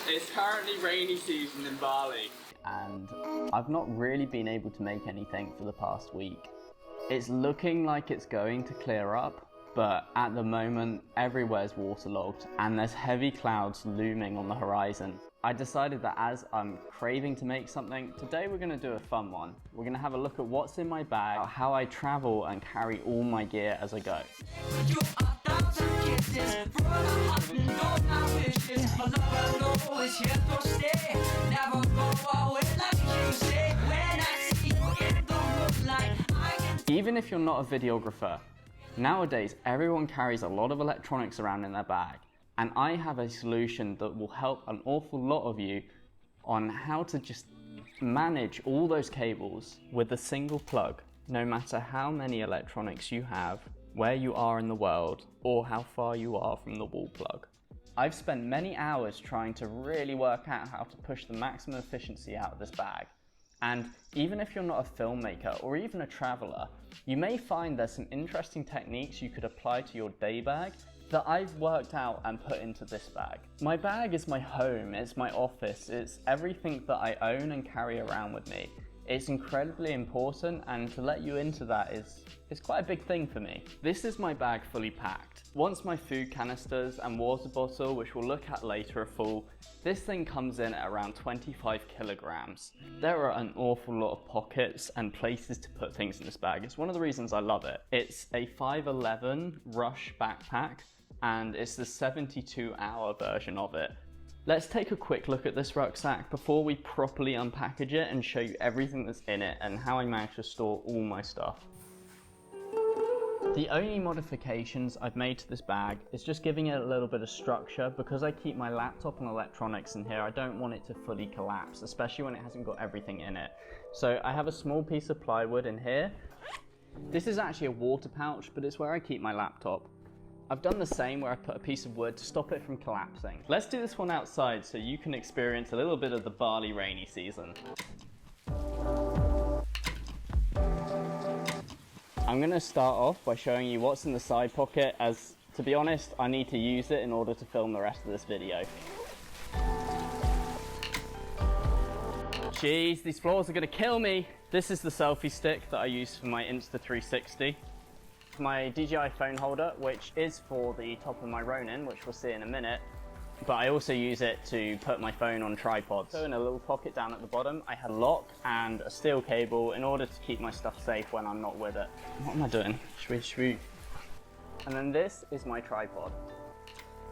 It's currently rainy season in Bali. And I've not really been able to make anything for the past week. It's looking like it's going to clear up, but at the moment everywhere's waterlogged and there's heavy clouds looming on the horizon. I decided that as I'm craving to make something, today we're going to do a fun one. We're going to have a look at what's in my bag, how I travel and carry all my gear as I go. Even if you're not a videographer, nowadays everyone carries a lot of electronics around in their bag, and I have a solution that will help an awful lot of you on how to just manage all those cables with a single plug, no matter how many electronics you have, where you are in the world, or how far you are from the wall plug. I've spent many hours trying to really work out how to push the maximum efficiency out of this bag. And even if you're not a filmmaker or even a traveler, you may find there's some interesting techniques you could apply to your day bag that I've worked out and put into this bag. My bag is my home, it's my office, it's everything that I own and carry around with me. It's incredibly important, and to let you into that is quite a big thing for me. This is my bag fully packed. Once my food canisters and water bottle, which we'll look at later, are full, this thing comes in at around 25 kilograms. There are an awful lot of pockets and places to put things in this bag. It's one of the reasons I love it. It's a 511 Rush backpack, and it's the 72-hour version of it. Let's take a quick look at this rucksack before we properly unpackage it and show you everything that's in it and how I managed to store all my stuff. The only modifications I've made to this bag is just giving it a little bit of structure. Because I keep my laptop and electronics in here, I don't want it to fully collapse, especially when it hasn't got everything in it. So I have a small piece of plywood in here. This is actually a water pouch, but it's where I keep my laptop. I've done the same where I put a piece of wood to stop it from collapsing. Let's do this one outside so you can experience a little bit of the Bali rainy season. I'm going to start off by showing you what's in the side pocket, as to be honest, I need to use it in order to film the rest of this video. Jeez, these floors are going to kill me! This is the selfie stick that I use for my Insta360. My DJI phone holder, which is for the top of my Ronin, which we'll see in a minute, but I also use it to put my phone on tripods. So in a little pocket down at the bottom, I had a lock and a steel cable in order to keep my stuff safe when I'm not with it. What am I doing? Should we? And then this is my tripod.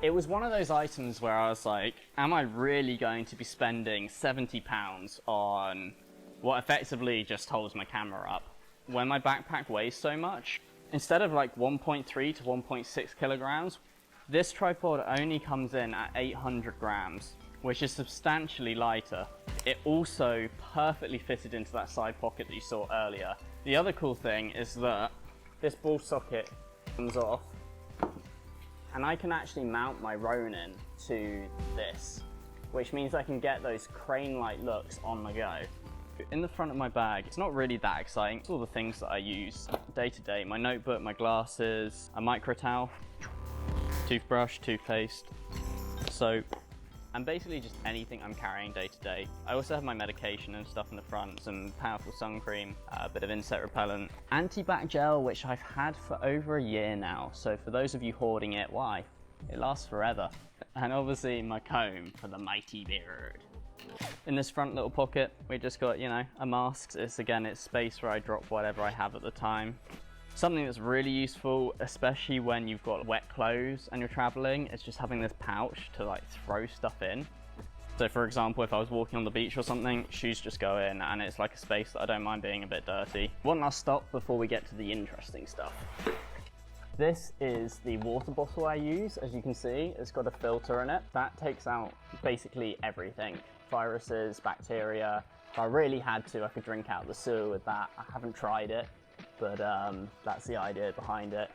It was one of those items where I was like, am I really going to be spending £70 on what effectively just holds my camera up? When my backpack weighs so much, instead of like 1.3 to 1.6 kilograms, this tripod only comes in at 800 grams, which is substantially lighter. It also perfectly fitted into that side pocket that you saw earlier. The other cool thing is that this ball socket comes off, and I can actually mount my Ronin to this, which means I can get those crane-like looks on the go. In the front of my bag, it's not really that exciting. It's all the things that I use day to day. My notebook, my glasses, a micro towel, toothbrush, toothpaste, soap, and basically just anything I'm carrying day to day. I also have my medication and stuff in the front, some powerful sun cream, a bit of insect repellent, anti-bac gel, which I've had for over a year now. So for those of you hoarding it, why? It lasts forever. And obviously my comb for the mighty beard. In this front little pocket, we just got, you know, a mask. It's space where I drop whatever I have at the time. Something that's really useful, especially when you've got wet clothes and you're traveling, is just having this pouch to like throw stuff in. So for example, if I was walking on the beach or something, shoes just go in, and it's like a space that I don't mind being a bit dirty. One last stop before we get to the interesting stuff. This is the water bottle I use. As you can see, it's got a filter in it. That takes out basically everything. Viruses, bacteria. If I really had to, I could drink out the sewer with that. I haven't tried it, but that's the idea behind it.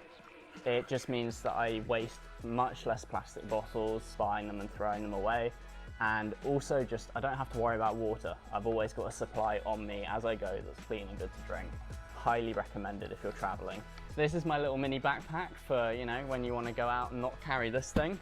It just means that I waste much less plastic bottles, buying them and throwing them away. And also just, I don't have to worry about water. I've always got a supply on me as I go that's clean and good to drink. Highly recommended if you're traveling. This is my little mini backpack for, you know, when you want to go out and not carry this thing.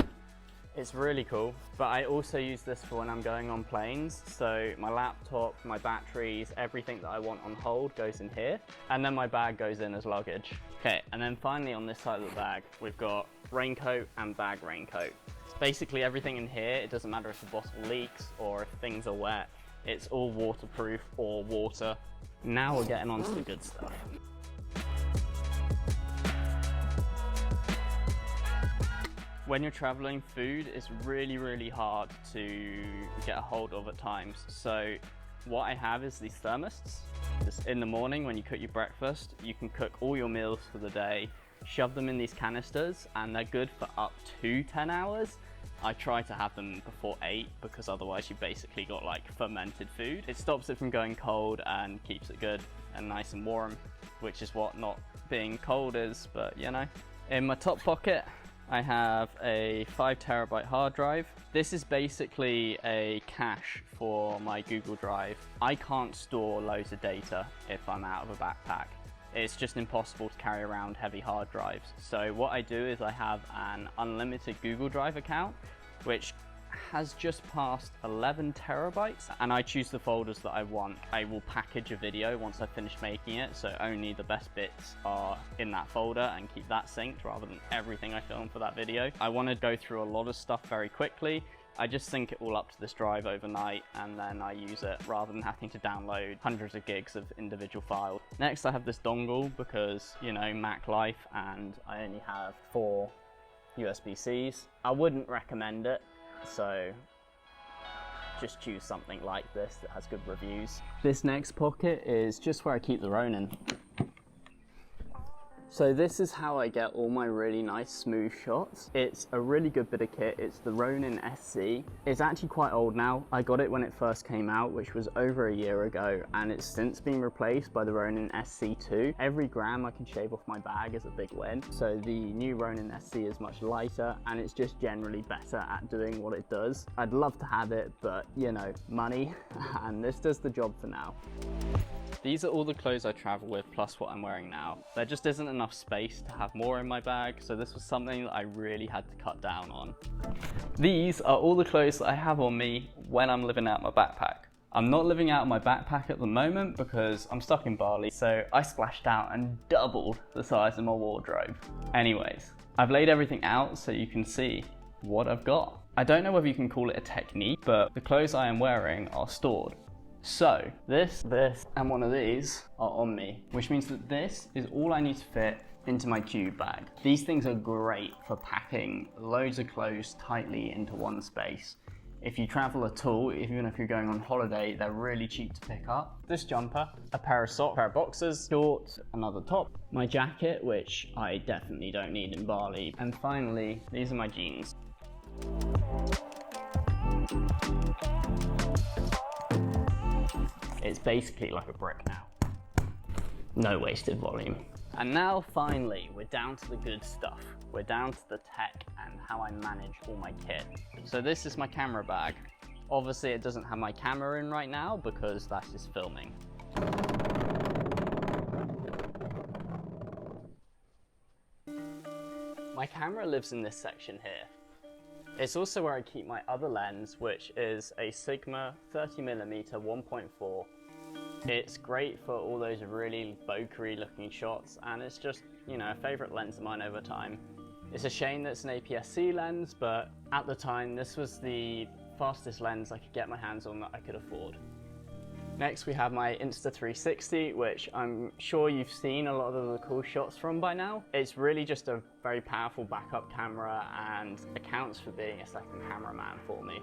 It's really cool, but I also use this for when I'm going on planes. So my laptop, my batteries, everything that I want on hold goes in here, and then my bag goes in as luggage. Okay, and then finally on this side of the bag, we've got raincoat and bag raincoat. It's basically everything in here. It doesn't matter if the bottle leaks or if things are wet. It's all waterproof or water. Now we're getting on to the good stuff. When you're traveling, food is really, really hard to get a hold of at times. So what I have is these thermos. Just in the morning when you cook your breakfast, you can cook all your meals for the day, shove them in these canisters, and they're good for up to 10 hours. I try to have them before 8 because otherwise you basically got like fermented food. It stops it from going cold and keeps it good and nice and warm, which is what not being cold is, but you know. In my top pocket, I have a 5TB hard drive. This is basically a cache for my Google Drive. I can't store loads of data if I'm out of a backpack. It's just impossible to carry around heavy hard drives. So what I do is I have an unlimited Google Drive account, which has just passed 11 terabytes, and I choose the folders that I want. I will package a video once I finish making it, so only the best bits are in that folder and keep that synced rather than everything I film for that video. I want to go through a lot of stuff very quickly. I just sync it all up to this drive overnight and then I use it rather than having to download hundreds of gigs of individual files. Next I have this dongle because, you know, Mac life, and I only have 4 USB-Cs. I wouldn't recommend it. So just choose something like this that has good reviews. This next pocket is just where I keep the Ronin. So this is how I get all my really nice smooth shots. It's a really good bit of kit. It's the Ronin SC. It's actually quite old now. I got it when it first came out, which was over a year ago, and it's since been replaced by the Ronin SC2. Every gram I can shave off my bag is a big win. So the new Ronin SC is much lighter and it's just generally better at doing what it does. I'd love to have it, but you know, money, and this does the job for now. These are all the clothes I travel with plus what I'm wearing now. There just isn't enough space to have more in my bag, so this was something that I really had to cut down on. These are all the clothes that I have on me when I'm living out my backpack. I'm not living out my backpack at the moment because I'm stuck in Bali, so I splashed out and doubled the size of my wardrobe. Anyways, I've laid everything out so you can see what I've got. I don't know whether you can call it a technique, but the clothes I am wearing are stored. So this, and one of these are on me, which means that this is all I need to fit into my cube bag. These things are great for packing loads of clothes tightly into one space. If you travel at all, even if you're going on holiday, they're really cheap to pick up. This jumper, a pair of socks, a pair of boxers, shorts, another top, my jacket, which I definitely don't need in Bali, and finally, these are my jeans. It's basically like a brick now. No wasted volume. And now finally, we're down to the good stuff. We're down to the tech and how I manage all my kit. So this is my camera bag. Obviously it doesn't have my camera in right now because that's just filming. My camera lives in this section here. It's also where I keep my other lens, which is a Sigma 30mm 1.4. It's great for all those really bokeh looking shots, and it's just, you know, a favorite lens of mine over time. It's a shame that it's an APS-C lens, but at the time this was the fastest lens I could get my hands on that I could afford. Next we have my Insta360, which I'm sure you've seen a lot of the cool shots from by now. It's really just a very powerful backup camera and accounts for being a second cameraman for me.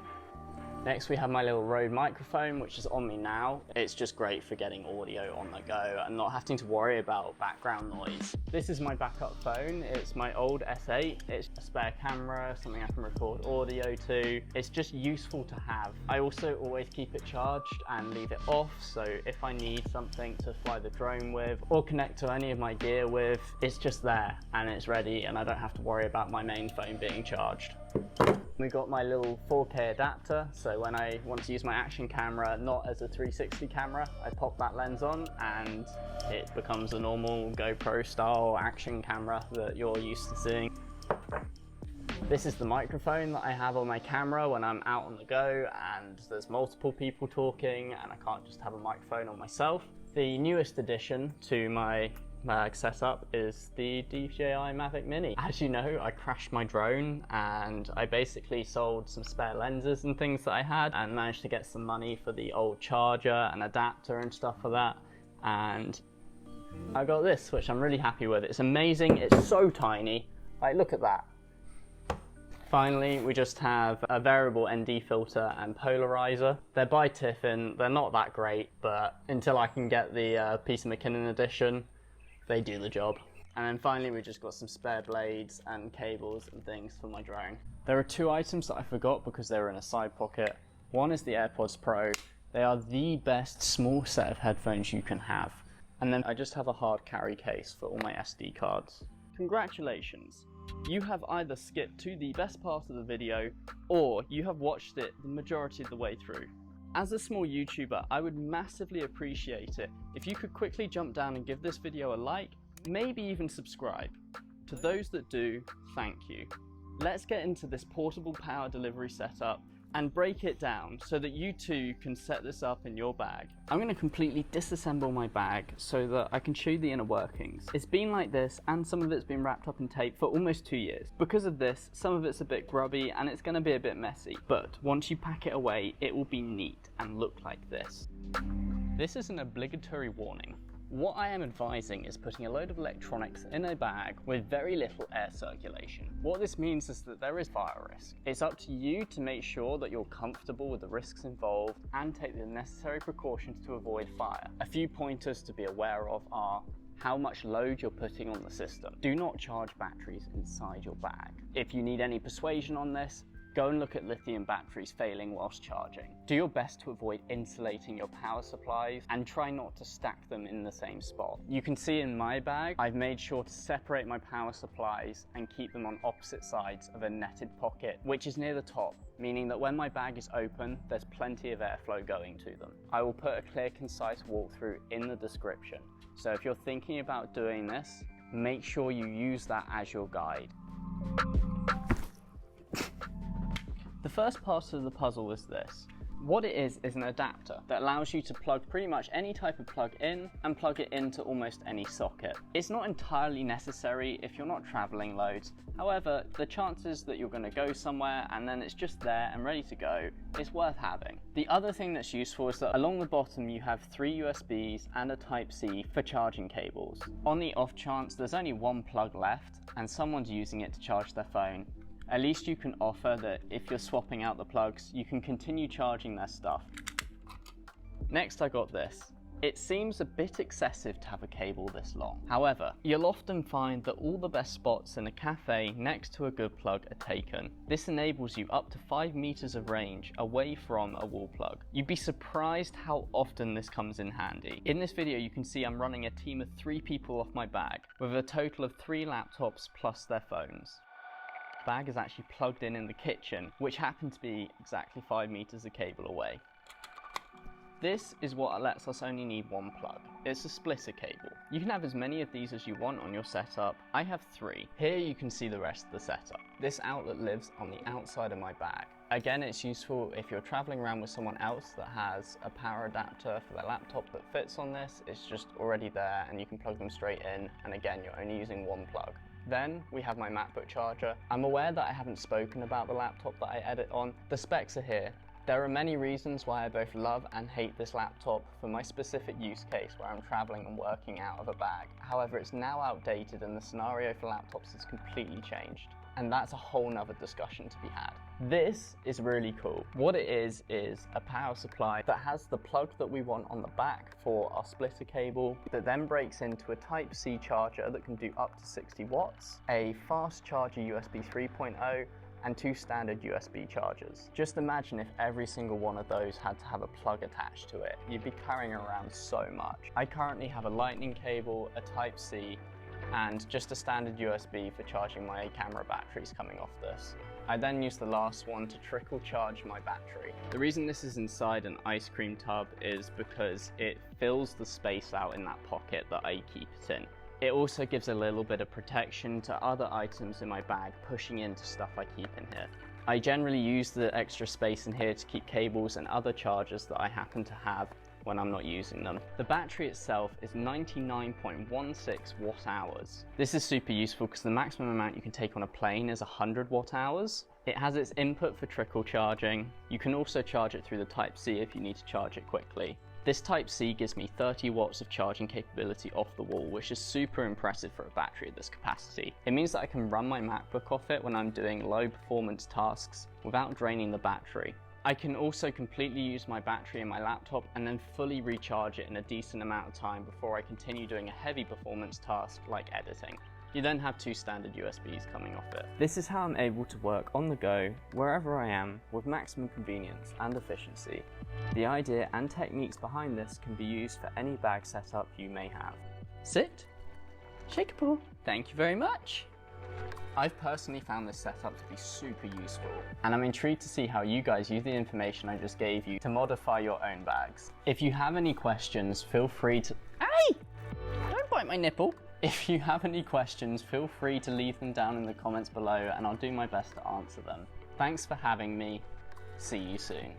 Next we have my little Rode microphone, which is on me now. It's just great for getting audio on the go and not having to worry about background noise. This is my backup phone. It's my old S8. It's a spare camera, something I can record audio to. It's just useful to have. I also always keep it charged and leave it off, so if I need something to fly the drone with or connect to any of my gear with, it's just there and it's ready, and I don't have to worry about my main phone being charged. We got my little 4K adapter, so when I want to use my action camera not as a 360 camera, I pop that lens on and it becomes a normal GoPro style action camera that you're used to seeing. This is the microphone that I have on my camera when I'm out on the go and there's multiple people talking and I can't just have a microphone on myself. The newest addition to my bag setup is the DJI Mavic Mini. As you know, I crashed my drone and I basically sold some spare lenses and things that I had and managed to get some money for the old charger and adapter and stuff for that. And I got this, which I'm really happy with. It's amazing, it's so tiny. Like, look at that. Finally, we just have a variable ND filter and polarizer. They're by Tiffin, they're not that great, but until I can get the Peter McKinnon edition, they do the job. And then finally, we just got some spare blades and cables and things for my drone. There are two items that I forgot because they were in a side pocket. One is the AirPods Pro. They are the best small set of headphones you can have. And then I just have a hard carry case for all my SD cards. Congratulations! You have either skipped to the best part of the video or you have watched it the majority of the way through. As a small YouTuber, I would massively appreciate it if you could quickly jump down and give this video a like, maybe even subscribe. To those that do, thank you. Let's get into this portable power delivery setup and break it down so that you too can set this up in your bag. I'm going to completely disassemble my bag so that I can show you the inner workings. It's been like this and some of it's been wrapped up in tape for almost 2 years. Because of this, some of it's a bit grubby and it's going to be a bit messy, but once you pack it away, it will be neat and look like this. This is an obligatory warning. What I am advising is putting a load of electronics in a bag with very little air circulation. What this means is that there is fire risk. It's up to you to make sure that you're comfortable with the risks involved and take the necessary precautions to avoid fire. A few pointers to be aware of are how much load you're putting on the system. Do not charge batteries inside your bag. If you need any persuasion on this, go and look at lithium batteries failing whilst charging. Do your best to avoid insulating your power supplies and try not to stack them in the same spot. You can see in my bag, I've made sure to separate my power supplies and keep them on opposite sides of a netted pocket, which is near the top, meaning that when my bag is open, there's plenty of airflow going to them. I will put a clear, concise walkthrough in the description. So if you're thinking about doing this, make sure you use that as your guide. The first part of the puzzle is this. What it is an adapter that allows you to plug pretty much any type of plug in and plug it into almost any socket. It's not entirely necessary if you're not traveling loads. However, the chances that you're going to go somewhere and then it's just there and ready to go is worth having. The other thing that's useful is that along the bottom you have 3 USBs and a Type-C for charging cables. On the off chance there's only one plug left and someone's using it to charge their phone, at least you can offer that if you're swapping out the plugs, you can continue charging their stuff. Next I got this. It seems a bit excessive to have a cable this long. However, you'll often find that all the best spots in a cafe next to a good plug are taken. This enables you up to 5 meters of range away from a wall plug. You'd be surprised how often this comes in handy. In this video you can see I'm running a team of 3 people off my bag, with a total of 3 laptops plus their phones. Bag is actually plugged in the kitchen, which happened to be exactly 5 meters of cable away. This is what lets us only need one plug. It's a splitter cable. You can have as many of these as you want on your setup. I have 3. Here you can see the rest of the setup. This outlet lives on the outside of my bag. Again, it's useful if you're traveling around with someone else that has a power adapter for their laptop that fits on this. It's just already there and you can plug them straight in, and again, you're only using one plug. Then we have my MacBook charger. I'm aware that I haven't spoken about the laptop that I edit on. The specs are here. There are many reasons why I both love and hate this laptop for my specific use case where I'm traveling and working out of a bag. However, it's now outdated and the scenario for laptops has completely changed. And that's a whole nother discussion to be had. This is really cool. What it is a power supply that has the plug that we want on the back for our splitter cable that then breaks into a Type-C charger that can do up to 60 watts, a fast charger USB 3.0, and 2 standard USB chargers. Just imagine if every single one of those had to have a plug attached to it. You'd be carrying around so much. I currently have a lightning cable, a Type-C, and just a standard USB for charging my camera batteries coming off this. I then use the last one to trickle charge my battery. The reason this is inside an ice cream tub is because it fills the space out in that pocket that I keep it in. It also gives a little bit of protection to other items in my bag, pushing into stuff I keep in here. I generally use the extra space in here to keep cables and other chargers that I happen to have when I'm not using them. The battery itself is 99.16 watt hours. This is super useful because the maximum amount you can take on a plane is 100 watt hours. It has its input for trickle charging. You can also charge it through the Type-C if you need to charge it quickly. This Type-C gives me 30 watts of charging capability off the wall, which is super impressive for a battery at this capacity. It means that I can run my MacBook off it when I'm doing low performance tasks without draining the battery. I can also completely use my battery in my laptop and then fully recharge it in a decent amount of time before I continue doing a heavy performance task like editing. You then have two standard USBs coming off it. This is how I'm able to work on the go, wherever I am, with maximum convenience and efficiency. The idea and techniques behind this can be used for any bag setup you may have. Sit, shake a paw. Thank you very much. I've personally found this setup to be super useful, and I'm intrigued to see how you guys use the information I just gave you to modify your own bags. If you have any questions, feel free to... Hey! Don't bite my nipple! If you have any questions, feel free to leave them down in the comments below and I'll do my best to answer them. Thanks for having me. See you soon.